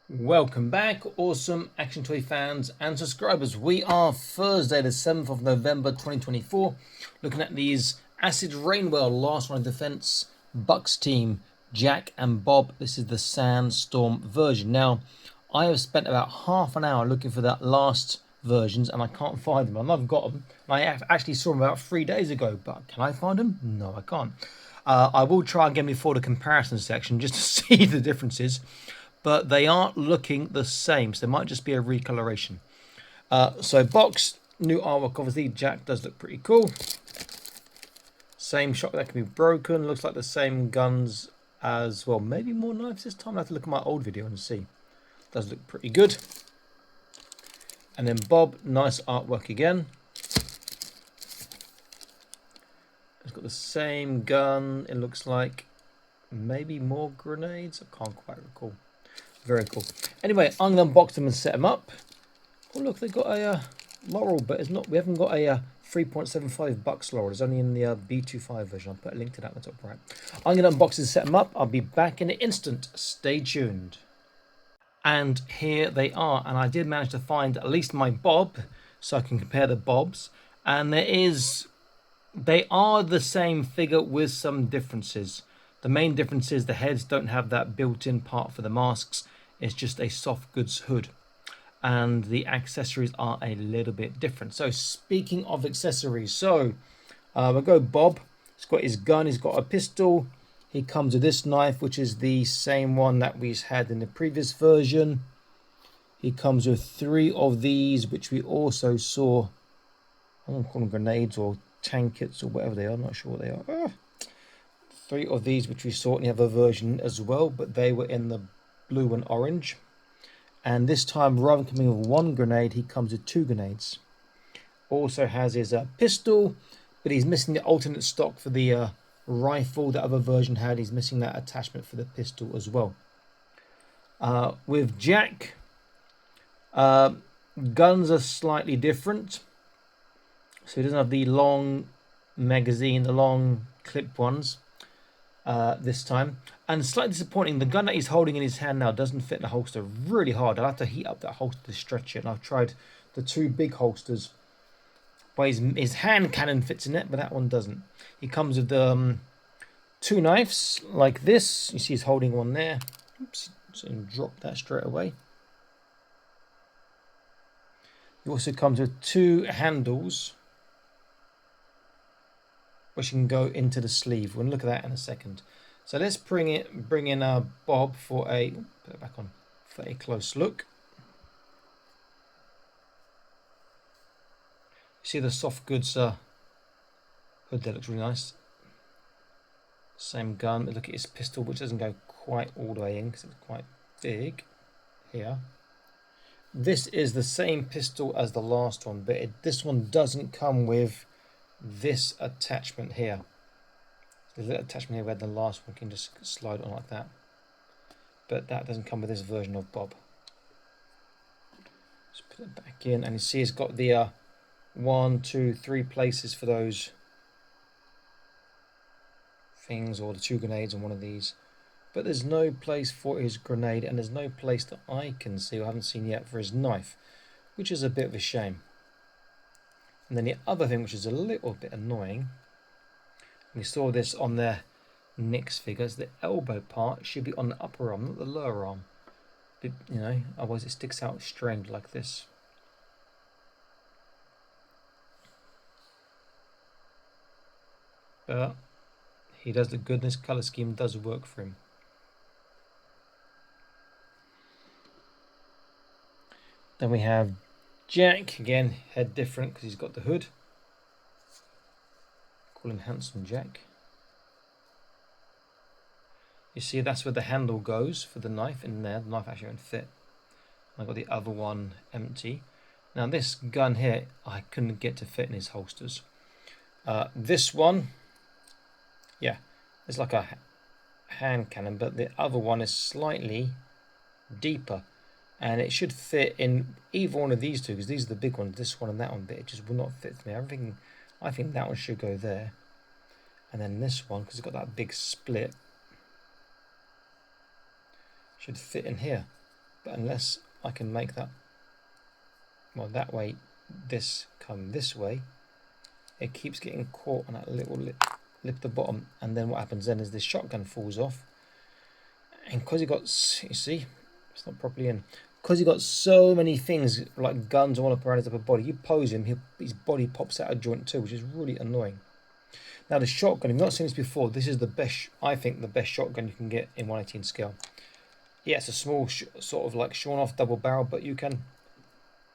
Welcome back, awesome Action Toy fans and subscribers. We are Thursday, the 7th of November 2024, looking at these Acid Rainwell Last Line of Defense Bucks team, Jack and Bob. This is the Sandstorm version. Now, I have spent about half an hour looking for that last versions and I can't find them. I've got them. I actually saw them about 3 days ago, but can I find them? No, I can't. I will try again before the comparison section just to see the differences. But they aren't looking the same, so there might just be a recoloration. So box, new artwork, obviously. Jack does look pretty cool. Same shot that can be broken. Looks like the same guns as well. Maybe more knives this time. I have to look at my old video and see. Does look pretty good. And then Bob, nice artwork again. It's got the same gun. It looks like maybe more grenades. I can't quite recall. Very cool. Anyway, I'm going to unbox them and set them up. Oh, look, they've got a Laurel, but it's not. We haven't got a 3.75 bucks Laurel. It's only in the B25 version. I'll put a link to that on the top right. I'm going to unbox and set them up. I'll be back in an instant. Stay tuned. And here they are. And I did manage to find at least my Bob, so I can compare the Bobs. And they are the same figure with some differences. The main difference is the heads don't have that built-in part for the masks. It's just a soft goods hood. And the accessories are a little bit different. So speaking of accessories, we'll go Bob. He's got his gun, he's got a pistol. He comes with this knife, which is the same one that we had in the previous version. He comes with 3 of these, which we also saw. I don't call them grenades or tankets or whatever they are. I'm not sure what they are. 3 of these, which we saw in the other version as well, but they were in the blue and orange. And this time, rather than coming with 1 grenade, he comes with 2 grenades. Also has his pistol, but he's missing the alternate stock for the rifle the other version had. He's missing that attachment for the pistol as well. With Jack, guns are slightly different. So he doesn't have the long magazine, the long clip ones. This time, and slightly disappointing, the gun that he's holding in his hand now doesn't fit in the holster really hard. I'll have to heat up that holster to stretch it, and I've tried the 2 big holsters where his hand cannon fits in it, but that one doesn't. He comes with 2 knives like this. You see he's holding one there. Oops, so drop that straight away. He also comes with 2 handles which can go into the sleeve. We'll look at that in a second. So let's bring in Bob for put it back on, for a close look. You see the soft goods hood there, looks really nice. Same gun. Look at his pistol, which doesn't go quite all the way in because it's quite big here. This is the same pistol as the last one, but this one doesn't come with this attachment here. The little attachment here where the last one can just slide on like that, but that doesn't come with this version of Bob. Just put it back in, and you see it's got the 1, 2, 3 places for those things, or the 2 grenades on one of these, but there's no place for his grenade, and there's no place that I can see, or haven't seen yet, for his knife, which is a bit of a shame. And then the other thing, which is a little bit annoying, we saw this on their Nyx figures, the elbow part should be on the upper arm, not the lower arm. But, you know, otherwise it sticks out strange like this. But he does look good, and this colour scheme does work for him. Then we have Jack, again, head different because he's got the hood. Call him Handsome Jack. You see that's where the handle goes for the knife in there. The knife actually won't fit. I've got the other one empty. Now this gun here, I couldn't get to fit in his holsters. This one, yeah, it's like a hand cannon, but the other one is slightly deeper. And it should fit in either one of these 2, because these are the big ones, this one and that one, but it just will not fit for me. I think that one should go there. And then this one, because it's got that big split, should fit in here. But unless I can make that, well, that way, this come this way, it keeps getting caught on that little lip at the bottom, and then what happens then is this shotgun falls off, and because you got, you see, it's not properly in, because you got so many things like guns all up around his upper body, you pose him, his body pops out of joint too, which is really annoying. Now the shotgun, if you've not seen this before, this is the best, I think, the best shotgun you can get in 118 scale. Yeah, it's a small sort of like shorn off double barrel, but you can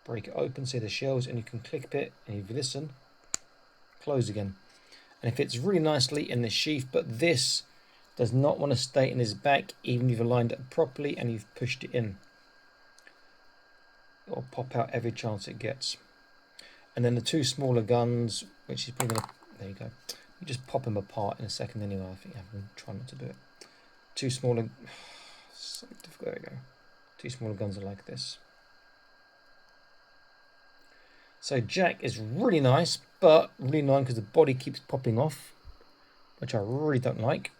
break it open, see the shells, and you can clip it, and if you listen, close again. And it fits really nicely in the sheath, but this does not want to stay in his back, even if you've aligned it properly and you've pushed it in. It'll pop out every chance it gets. And then the two smaller guns, which is probably going to, there you go. You just pop them apart in a second anyway. I think I'm going to try not to do it. Two smaller, so difficult, there we go. Two smaller guns are like this. So Jack is really nice, but really annoying because the body keeps popping off, which I really don't like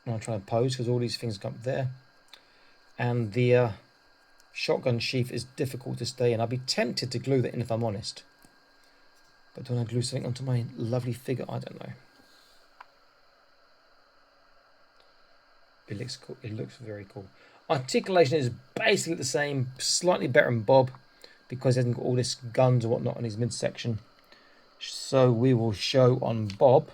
when I'm trying to pose, because all these things come up there. And the shotgun sheath is difficult to stay in. I'd be tempted to glue that in if I'm honest. But do I glue something onto my lovely figure? I don't know. It looks cool. It looks very cool. Articulation is basically the same, slightly better in Bob, because he hasn't got all this guns and whatnot on his midsection. So we will show on Bob.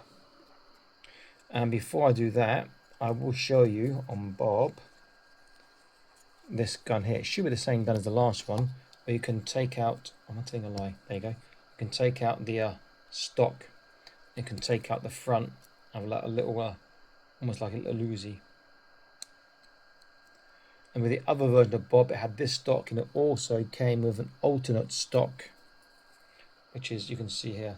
And before I do that, I will show you on Bob this gun here. It should be the same gun as the last one, where you can take out, I'm not telling a lie, there you go. You can take out the stock. You can take out the front of like a little, almost like a little Uzi. And with the other version of Bob, it had this stock, and it also came with an alternate stock, which is, you can see here.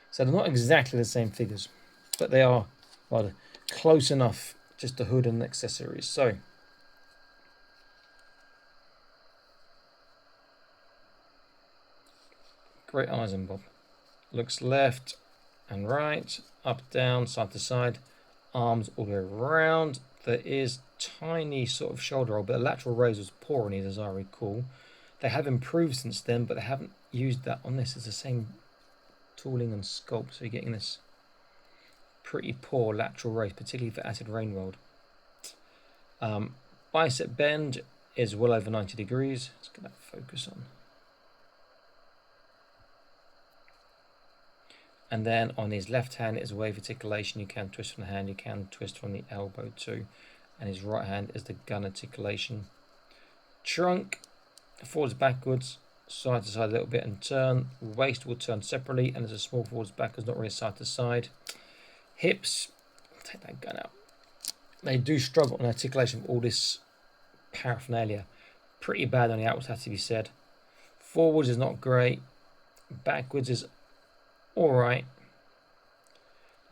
So they're not exactly the same figures, but they are rather close enough, just the hood and accessories. So great eyes on Bob. Looks left and right, up, down, side to side, arms all the way around. There is tiny sort of shoulder roll, but the lateral raise was poor on these, as I recall. They have improved since then, but they haven't used that on this. It's the same tooling and sculpt, so you're getting this pretty poor lateral raise, particularly for acid rain rolled. Bicep bend is well over 90 degrees. Let's get that focus on. And then on his left hand is wave articulation. You can twist from the hand, you can twist from the elbow too. And his right hand is the gun articulation. Trunk, forwards, backwards, side to side a little bit and turn. Waist will turn separately, and there's a small forwards, backwards, not really side to side. Hips, take that gun out. They do struggle on articulation with all this paraphernalia. Pretty bad on the outwards, has to be said. Forwards is not great. Backwards is alright.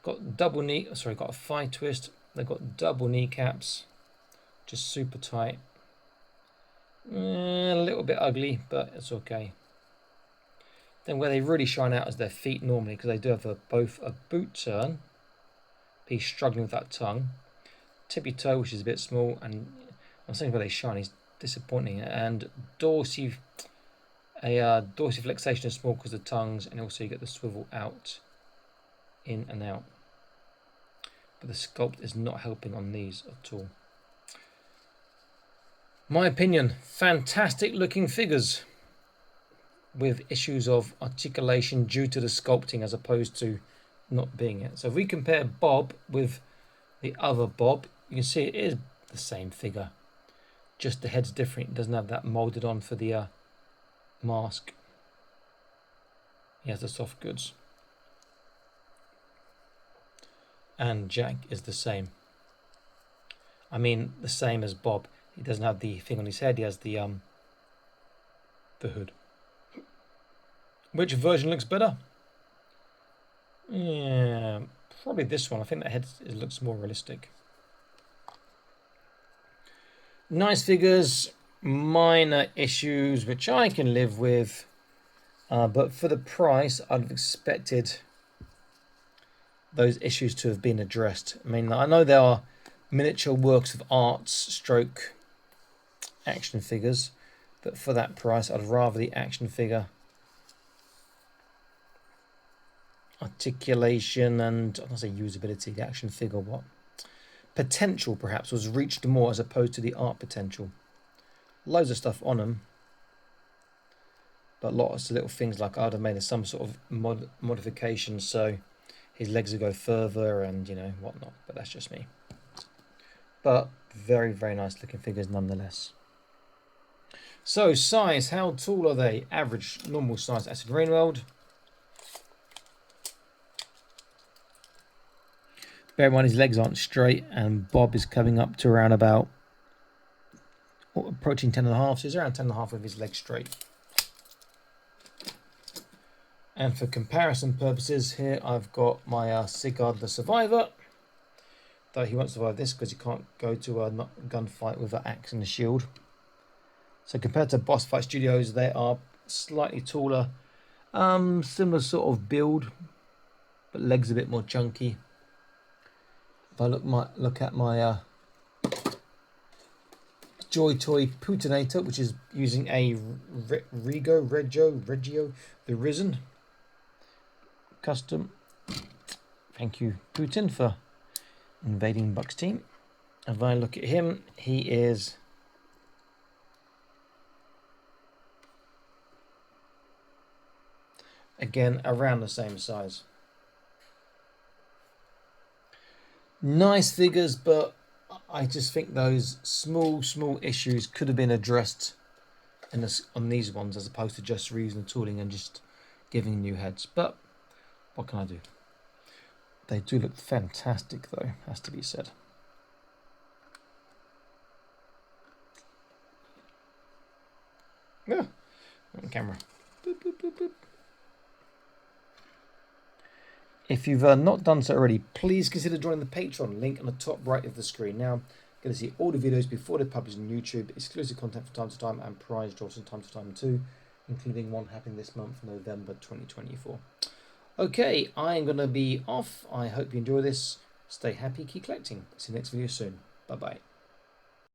Got double knee, sorry, got a thigh twist. They've got double kneecaps, just super tight. A little bit ugly, but it's okay. Then where they really shine out is their feet normally, because they do have both a boot turn. He's struggling with that tongue. Tippy toe, which is a bit small, and I'm saying where they shine is disappointing. And dorsiflexation is small because of the tongues, and also you get the swivel out, in and out. But the sculpt is not helping on these at all. My opinion, fantastic looking figures with issues of articulation due to the sculpting as opposed to not being it. So if we compare Bob with the other Bob, you can see it is the same figure. Just the head's different. It doesn't have that molded on for the mask. He has the soft goods. And Jack is the same. I mean, the same as Bob. He doesn't have the thing on his head. He has the hood. Which version looks better? Yeah, probably this one. I think that head looks more realistic. Nice figures, minor issues which I can live with, but for the price, I'd have expected those issues to have been addressed. I mean, I know there are miniature works of arts stroke action figures, but for that price I'd rather the action figure. Articulation and, I don't say usability, the action figure what? Potential perhaps was reached more as opposed to the art potential. Loads of stuff on them, but lots of little things like I'd have made some sort of modification so his legs would go further and, you know, whatnot, but that's just me. But very, very nice looking figures nonetheless. So size, how tall are they? Average, normal size Acid Rain World. Bear in mind his legs aren't straight, and Bob is coming up to around about approaching 10.5, so he's around 10.5 with his legs straight. And for comparison purposes, here I've got my Sigurd the Survivor. Though he won't survive this because he can't go to a gunfight with an axe and a shield. So compared to Boss Fight Studios, they are slightly taller, similar sort of build, but legs a bit more chunky. If I look at my Joy Toy Putinator, which is using a Reggio, the Risen custom. Thank you, Putin, for invading Buck's team. If I look at him, he is again around the same size. Nice figures, but I just think those small issues could have been addressed on these ones as opposed to just reusing the tooling and just giving new heads. But what can I do? They do look fantastic though, has to be said. Yeah, on camera. Boop, boop, boop, boop. If you've not done so already, please consider joining the Patreon, link on the top right of the screen. Now, you're going to see all the videos before they're published on YouTube, exclusive content from time to time, and prize draws from time to time too, including one happening this month, November 2024. Okay, I'm going to be off. I hope you enjoy this. Stay happy, keep collecting. See you next video soon. Bye-bye.